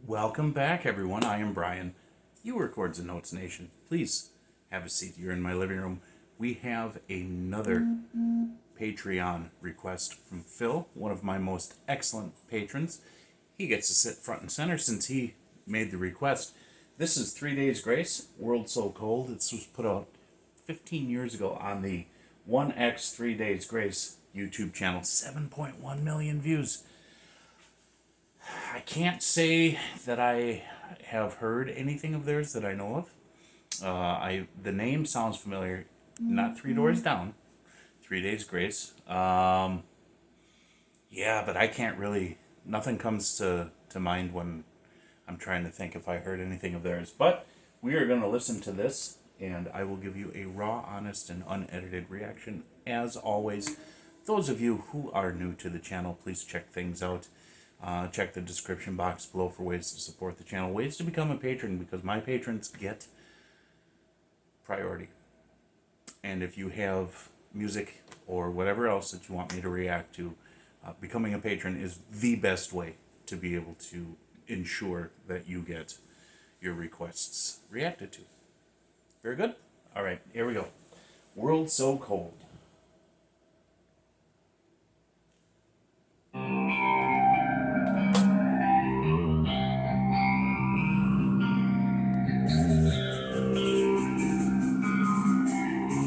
Welcome back, everyone. I am Brian. You are Chords and Notes Nation. Please have a seat. You're in my living room. We have another Patreon request from Phil, one of my most excellent patrons. He gets to sit front and center since he made the request. This is 3 Days Grace, World So Cold. This was put out 15 years ago on the 1X 3 Days Grace YouTube channel. 7.1 million views. I can't say that I have heard anything of theirs that I know of. The name sounds familiar. Not Three Doors Down. 3 Days Grace. Yeah, but I can't really... Nothing comes to mind when I'm trying to think if I heard anything of theirs. But we are going to listen to this, and I will give you a raw, honest, and unedited reaction. As always, those of you who are new to the channel, please check things out. Check the description box below for ways to support the channel, ways to become a patron, because my patrons get priority. And if you have music or whatever else that you want me to react to, becoming a patron is the best way to be able to ensure that you get your requests reacted to. Very good? All right, here we go. World So Cold.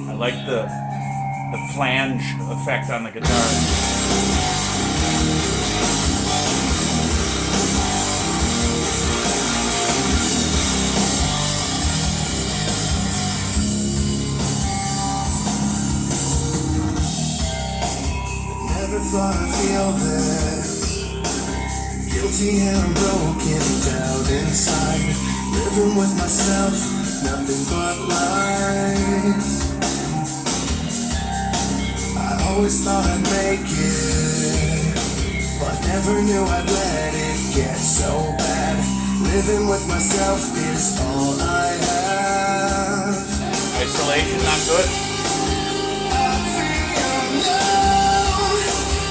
I like the flange effect on the guitar. Never thought I'd feel this guilty and I'm broken down inside, living with myself, nothing but lies. I always thought I'd make it, but never knew I'd let it get so bad. Living with myself is all I have. Isolation, not good. I feel alone,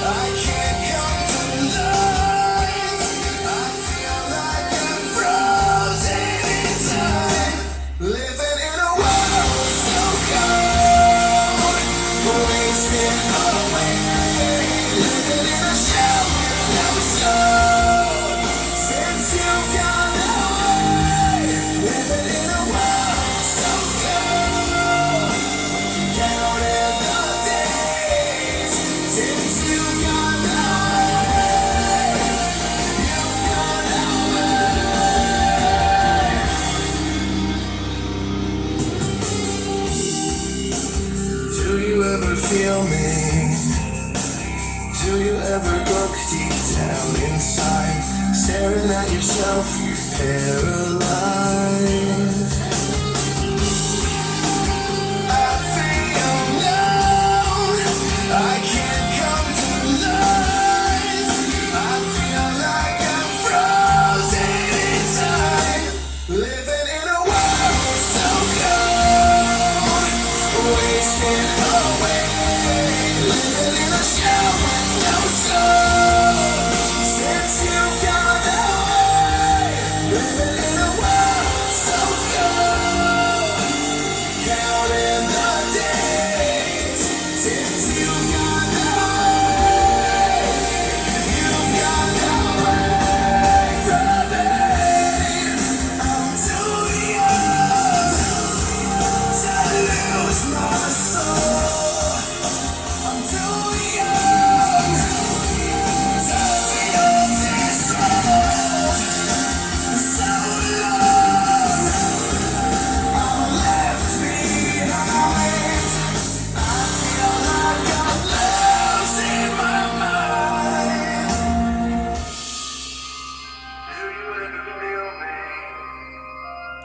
I can't come to life. I feel like I'm frozen in time, living in a world so cold, wasting away, living in a shell with no soul. Since you've gone away, living in a world so cold, counting the days. Since you've gone away, you've gone away. Do you ever feel me? Do you ever look deep down inside, staring at yourself, paralyzed? I feel alone, I can't come to life. I feel like I'm frozen in time, living in a world so cold, wasting away, living in a shell with no soul. Since you've gone away, living in a world so cold, counting the days. Since you've gone away, you've gone away from me. I'm too young to lose my soul. I'm too young to feel this cold. So long, I'm left behind. I feel like I'm losing my mind. Do you ever feel me?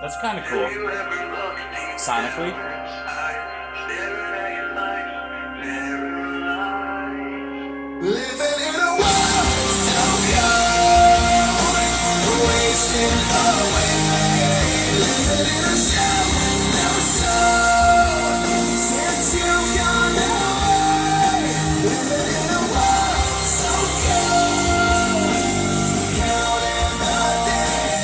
That's kind of cool. Do you ever look deep Sonically. inside, staring at your life, paralyzed? Living in a world so cold, wasting away, living in a shell with no soul. Since you've gone away, living in a world so cold, counting the days.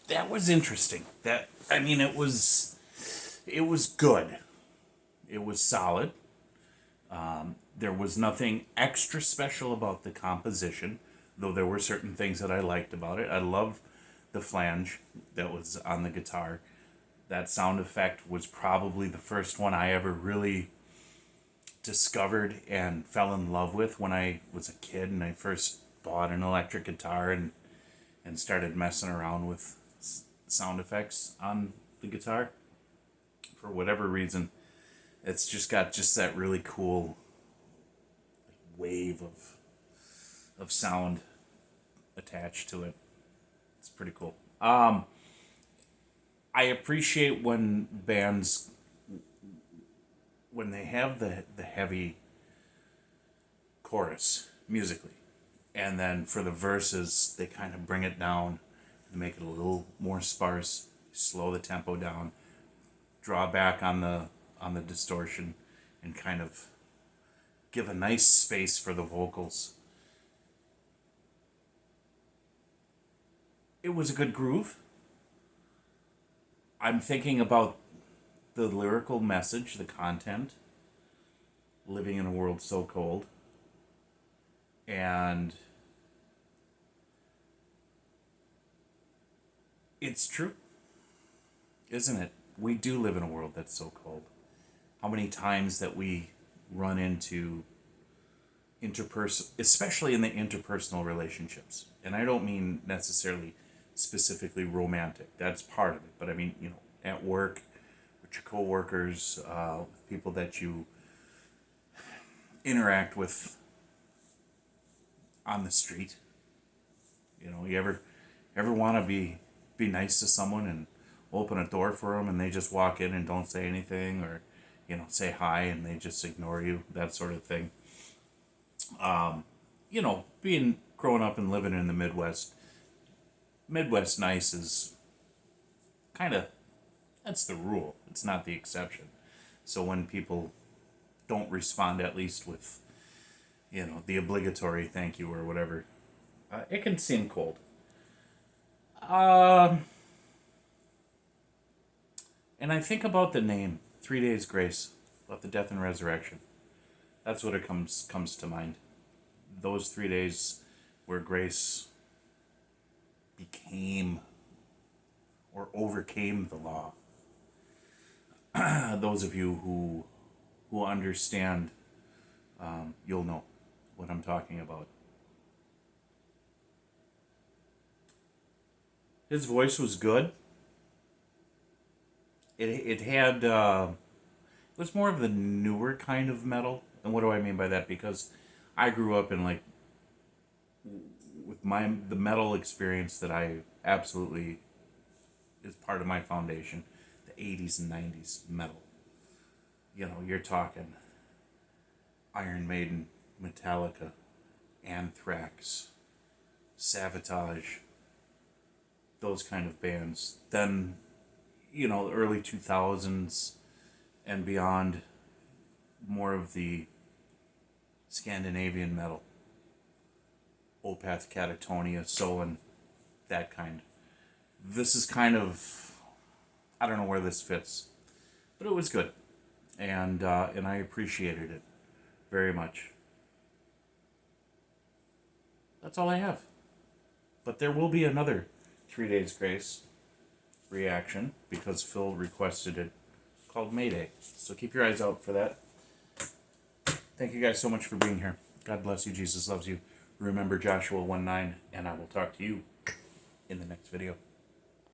that was interesting. It was good. It was solid. There was nothing extra special about the composition, though there were certain things that I liked about it. I love the flange that was on the guitar. That sound effect was probably the first one I ever really discovered and fell in love with when I was a kid and I first bought an electric guitar and started messing around with sound effects on the guitar. For whatever reason, it's just got just that really cool wave of sound attached to it. It's pretty cool. I appreciate when bands, when they have the heavy chorus musically, and then for the verses they kind of bring it down and make it a little more sparse, slow the tempo down, draw back on the distortion, and kind of give a nice space for the vocals. It was a good groove. I'm thinking about the lyrical message, the content, living in a world so cold. And it's true, isn't it? We do live in a world that's so cold. How many times that we run into especially in the interpersonal relationships. And I don't mean necessarily specifically romantic. That's part of it. But I mean, at work, with your coworkers, with people that you interact with on the street. You ever want to be nice to someone and open a door for them and they just walk in and don't say anything, or say hi and they just ignore you, that sort of thing. Being growing up and living in the Midwest nice is kind of, that's the rule. It's not the exception. So when people don't respond, at least with, the obligatory thank you or whatever, it can seem cold. And I think about the name, 3 Days Grace, about the death and resurrection. That's what it comes to mind. Those 3 days where grace became or overcame the law. Those of you who understand, you'll know what I'm talking about. His voice was good. It had it was more of the newer kind of metal. And what do I mean by that? Because I grew up in with the metal experience that I absolutely is part of my foundation, the 80s and 90s metal. You're talking Iron Maiden, Metallica, Anthrax, Savatage, those kind of bands. Then, early 2000s and beyond, more of the Scandinavian metal, Opeth, Catatonia, Soen, that kind. This is kind of, I don't know where this fits, but it was good, and I appreciated it very much. That's all I have. But there will be another 3 Days Grace reaction because Phil requested it, called Mayday. So keep your eyes out for that. Thank you guys so much for being here. God bless you. Jesus loves you. Remember Joshua 1:9, and I will talk to you in the next video.